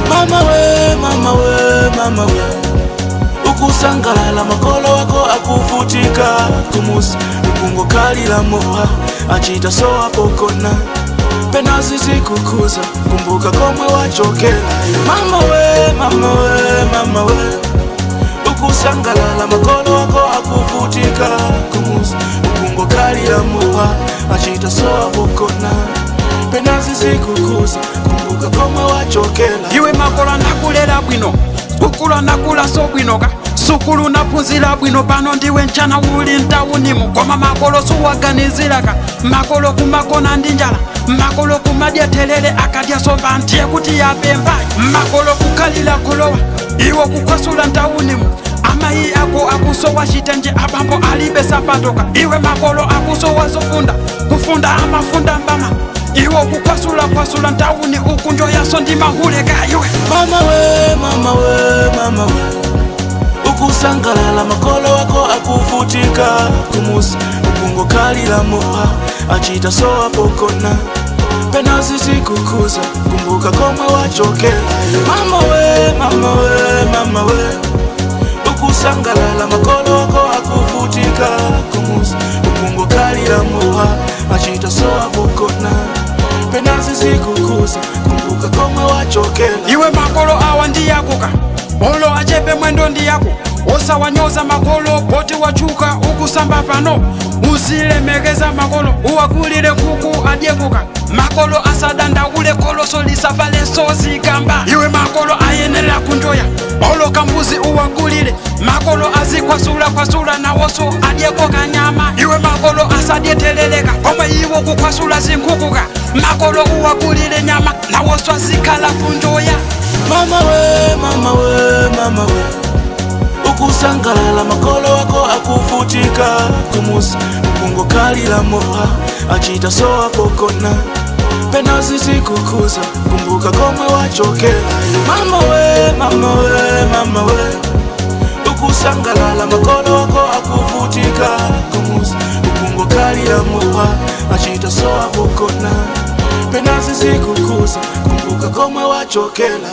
Mama we ukusangalala makolo wako akufutika kumusi ukungo kali la moha achita soa pokona penazi zikukuza kumbuka komwe wachokela mama we ukusangalala makolo wako akufutika kumusi ukungo kali la moha achita soa pokona penazi zikukuza kumbuka komwe wachokela iwe makolo nakulela bwino ukula nakula so bwinoka sukulu napunzira bwino pano ndiwe nchana uli ntawunimu koma makolo suwaganiziraka makolo kumakona ndi njala makolo kumadyaterere akadya somba ntiye kuti yapembayi makolo kukalira kolowa iwo kukwasula ntawunimu amayi ako akusowa chitenje abambo alibe sapatoka iwe makolo akusowa zofunda kufunda amafunda mbama iwo kukwasula ntawuni ukunjo yaso ndi mahuleka iwe mama we ukusangalala makolo wako akufutika kumusi ukungo kali la moha achita soa pokona penazi zikukuza kumbuka komwe wachokela mama we ukusangalala makolo wako akufutika kumusi ukungo kali la moha achita soa pokona penazi zikukuza kumbuka komwe wachokela iwe makolo awa ndiyakuka olo achepe mwendo ndiyako osawanyoza makolo poti wachuka ukusamba pano uzilemekeza makolo uwakulire kuku adyekuka makolo asadanda ule koloso lisafale sozigamba iwe makolo ayenera kunjoya olo kambuzi uwakulire makolo azikwasula nawoso adyeko kanyama iwe makolo asadyeteleleka omwe iwo kukwasula zinkukuka makolo uwakulire nyama nawoso azikala kunjoya mama we ukusangalala makolo wako akufutika kumusi ukungo kali la moha achita soa pokona penazi zikukuza kumbuka komwe wachokela mama we ukusangalala makolo wako akufutika kumusi ukungo kali la moha achita soa pokona penazi zikukuza kumbuka komwe wachokela